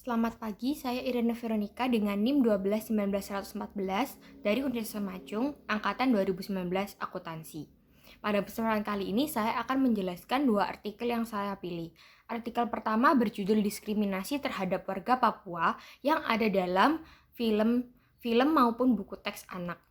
Selamat pagi, saya Irene Veronica dengan NIM 121914 dari Universitas Macung, Angkatan 2019 Akuntansi. Pada kesempatan kali ini, saya akan menjelaskan dua artikel yang saya pilih. Artikel pertama berjudul Diskriminasi Terhadap Warga Papua yang ada dalam film maupun buku teks anak.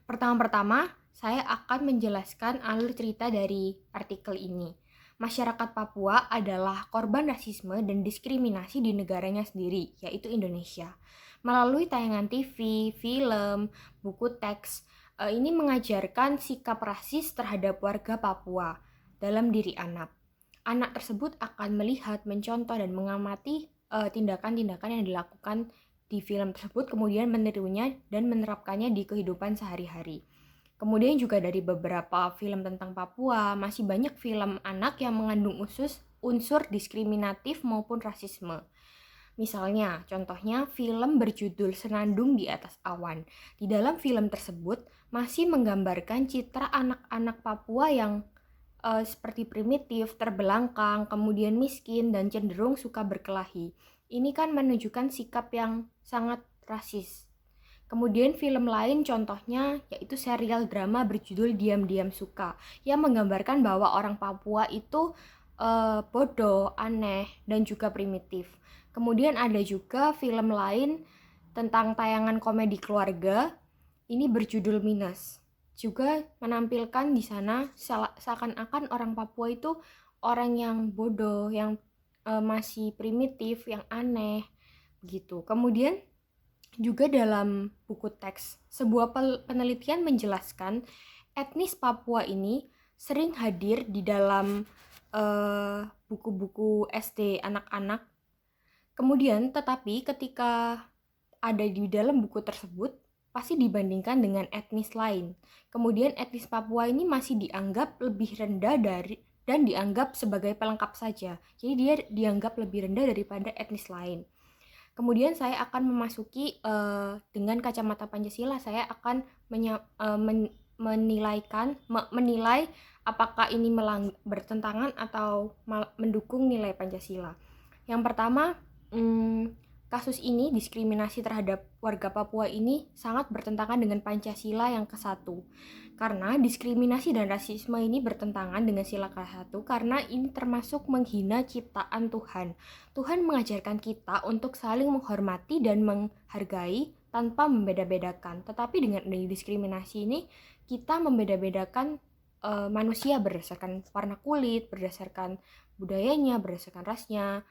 Pertama-tama, saya akan menjelaskan alur cerita dari artikel ini. Masyarakat Papua adalah korban rasisme dan diskriminasi di negaranya sendiri, yaitu Indonesia. Melalui tayangan TV, film, buku teks, ini mengajarkan sikap rasis terhadap warga Papua dalam diri anak. Anak tersebut akan melihat, mencontoh, dan mengamati tindakan-tindakan yang dilakukan di film tersebut, kemudian menirunya dan menerapkannya di kehidupan sehari-hari. Kemudian juga dari beberapa film tentang Papua, masih banyak film anak yang mengandung unsur diskriminatif maupun rasisme. Misalnya, contohnya film berjudul Senandung di Atas Awan. Di dalam film tersebut masih menggambarkan citra anak-anak Papua yang seperti primitif, terbelangkang, kemudian miskin, dan cenderung suka berkelahi. Ini kan menunjukkan sikap yang sangat rasis. Kemudian film lain contohnya yaitu serial drama berjudul Diam-Diam Suka yang menggambarkan bahwa orang Papua itu bodoh, aneh, dan juga primitif. Kemudian ada juga film lain tentang tayangan komedi keluarga, ini berjudul Minus. Juga menampilkan di sana seakan-akan orang Papua itu orang yang bodoh, yang masih primitif, yang aneh, gitu. Kemudian juga dalam buku teks, sebuah penelitian menjelaskan etnis Papua ini sering hadir di dalam buku-buku SD anak-anak. Kemudian, tetapi ketika ada di dalam buku tersebut, pasti dibandingkan dengan etnis lain. Kemudian etnis Papua ini masih dianggap lebih rendah dan dianggap sebagai pelengkap saja. Jadi dia dianggap lebih rendah daripada etnis lain. Kemudian saya akan memasuki dengan kacamata Pancasila, saya akan menilai apakah ini bertentangan atau mendukung nilai Pancasila. Yang pertama, kasus ini, diskriminasi terhadap warga Papua ini sangat bertentangan dengan Pancasila yang ke-1. Karena diskriminasi dan rasisme ini bertentangan dengan sila ke-1 karena ini termasuk menghina ciptaan Tuhan. Tuhan mengajarkan kita untuk saling menghormati dan menghargai tanpa membeda-bedakan. Tetapi dengan diskriminasi ini, kita membeda-bedakan manusia berdasarkan warna kulit, berdasarkan budayanya, berdasarkan rasnya.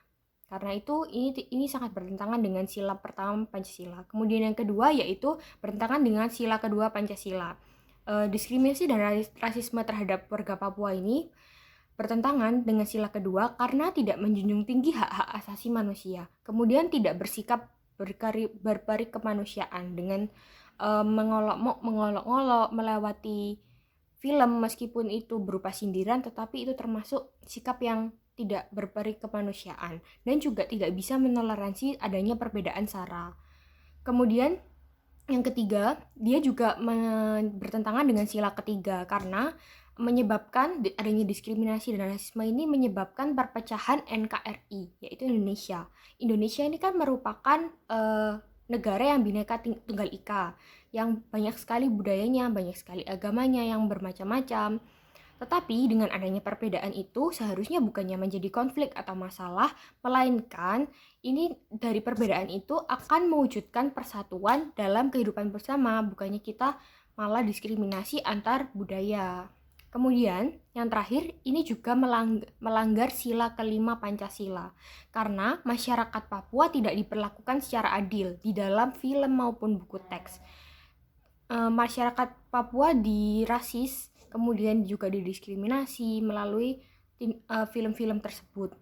Karena itu ini sangat bertentangan dengan sila pertama Pancasila. Kemudian yang kedua yaitu bertentangan dengan sila kedua Pancasila. Diskriminasi dan rasisme terhadap warga Papua ini bertentangan dengan sila kedua karena tidak menjunjung tinggi hak-hak asasi manusia. Kemudian tidak bersikap berbalik kemanusiaan dengan mengolok-ngolok melewati film meskipun itu berupa sindiran, tetapi itu termasuk sikap yang tidak berbalik kemanusiaan dan juga tidak bisa menoleransi adanya perbedaan sara. Kemudian yang ketiga, dia juga bertentangan dengan sila ketiga karena menyebabkan adanya diskriminasi dan rasisme ini menyebabkan perpecahan NKRI, yaitu Indonesia. Indonesia ini kan merupakan negara yang Bhinneka Tunggal Ika, yang banyak sekali budayanya, banyak sekali agamanya yang bermacam-macam. Tetapi dengan adanya perbedaan itu seharusnya bukannya menjadi konflik atau masalah, melainkan ini dari perbedaan itu akan mewujudkan persatuan dalam kehidupan bersama, bukannya kita malah diskriminasi antar budaya. Kemudian yang terakhir ini juga melanggar sila kelima Pancasila karena masyarakat Papua tidak diperlakukan secara adil di dalam film maupun buku teks. Masyarakat Papua dirasis, kemudian juga didiskriminasi melalui film-film tersebut.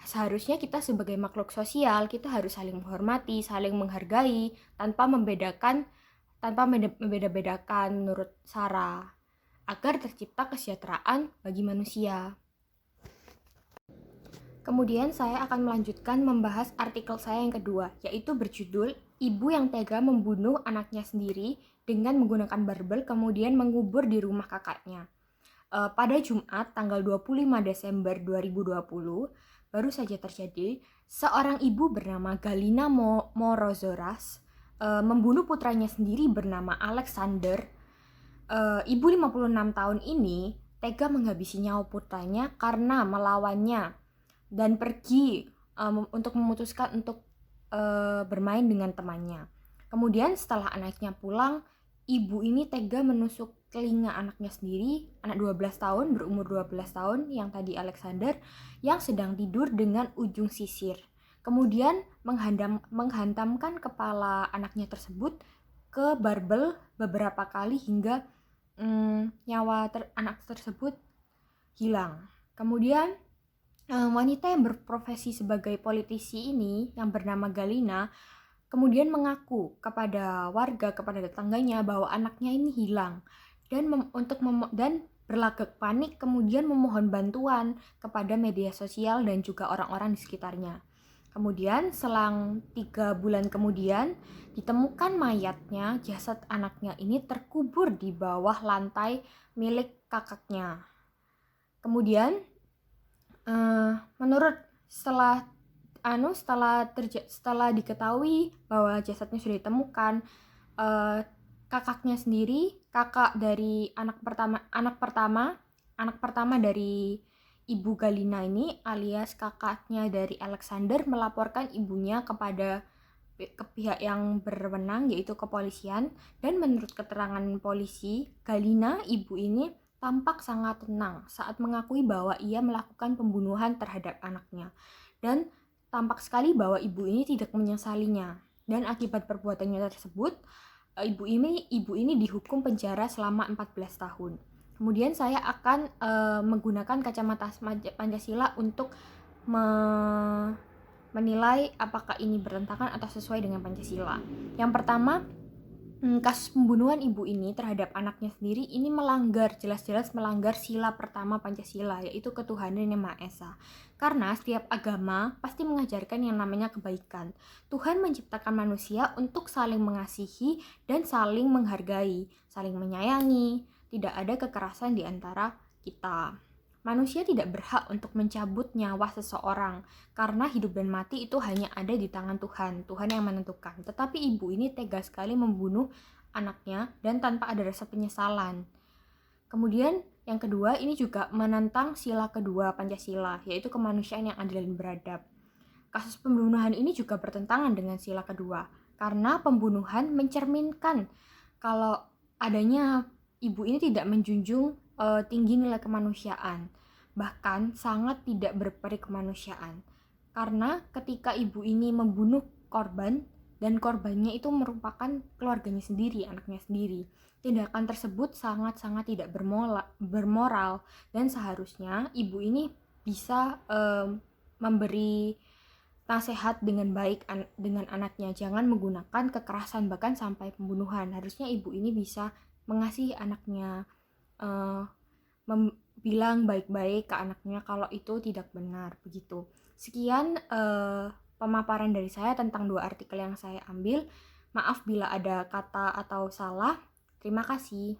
Seharusnya kita sebagai makhluk sosial, kita harus saling menghormati, saling menghargai, tanpa membeda-bedakan menurut sara, agar tercipta kesejahteraan bagi manusia. Kemudian saya akan melanjutkan membahas artikel saya yang kedua, yaitu berjudul Ibu yang Tega Membunuh Anaknya Sendiri dengan Menggunakan Barbel Kemudian Mengubur di Rumah Kakaknya. pada Jumat tanggal 25 Desember 2020 baru saja terjadi seorang ibu bernama Galina Morozoras membunuh putranya sendiri bernama Alexander. Ibu 56 tahun ini tega menghabisi nyawa putranya karena melawannya dan pergi untuk memutuskan untuk bermain dengan temannya. Kemudian setelah anaknya pulang, ibu ini tega menusuk telinga anaknya sendiri, anak 12 tahun, berumur 12 tahun yang tadi Alexander, yang sedang tidur dengan ujung sisir. Kemudian menghantamkan kepala anaknya tersebut ke barbel beberapa kali hingga nyawa anak tersebut hilang. Kemudian wanita yang berprofesi sebagai politisi ini yang bernama Galina kemudian mengaku kepada warga, kepada tetangganya bahwa anaknya ini hilang dan dan berlagak panik kemudian memohon bantuan kepada media sosial dan juga orang-orang di sekitarnya. Kemudian selang 3 bulan kemudian ditemukan mayatnya, jasad anaknya ini terkubur di bawah lantai milik kakaknya. Kemudian menurut setelah diketahui bahwa jasadnya sudah ditemukan, kakaknya sendiri, kakak dari anak pertama dari Ibu Galina ini alias kakaknya dari Alexander melaporkan ibunya kepada pihak yang berwenang yaitu kepolisian, dan menurut keterangan polisi, Galina, ibu ini tampak sangat tenang saat mengakui bahwa ia melakukan pembunuhan terhadap anaknya dan tampak sekali bahwa ibu ini tidak menyesalinya. Dan akibat perbuatannya tersebut, ibu ini dihukum penjara selama 14 tahun. Kemudian saya akan menggunakan kacamata Pancasila untuk menilai apakah ini bertentangan atau sesuai dengan Pancasila. Yang pertama, kasus pembunuhan ibu ini terhadap anaknya sendiri ini jelas-jelas melanggar sila pertama Pancasila, yaitu ketuhanan yang Maha Esa. Karena setiap agama pasti mengajarkan yang namanya kebaikan. Tuhan menciptakan manusia untuk saling mengasihi dan saling menghargai, saling menyayangi. Tidak ada kekerasan di antara kita. Manusia tidak berhak untuk mencabut nyawa seseorang karena hidup dan mati itu hanya ada di tangan Tuhan yang menentukan. Tetapi ibu ini tega sekali membunuh anaknya dan tanpa ada rasa penyesalan. Kemudian yang kedua, ini juga menentang sila kedua Pancasila, yaitu kemanusiaan yang adil dan beradab. Kasus pembunuhan ini juga bertentangan dengan sila kedua karena pembunuhan mencerminkan kalau adanya ibu ini tidak menjunjung tinggi nilai kemanusiaan, bahkan sangat tidak berperi kemanusiaan. Karena ketika ibu ini membunuh korban dan korbannya itu merupakan keluarganya sendiri, anaknya sendiri, tindakan tersebut sangat-sangat tidak bermoral dan seharusnya ibu ini bisa memberi nasihat dengan baik dengan anaknya, jangan menggunakan kekerasan bahkan sampai pembunuhan. Harusnya ibu ini bisa mengasihi anaknya, bilang baik-baik ke anaknya kalau itu tidak benar, begitu. Sekian pemaparan dari saya tentang 2 artikel yang saya ambil. Maaf bila ada kata atau salah. Terima kasih.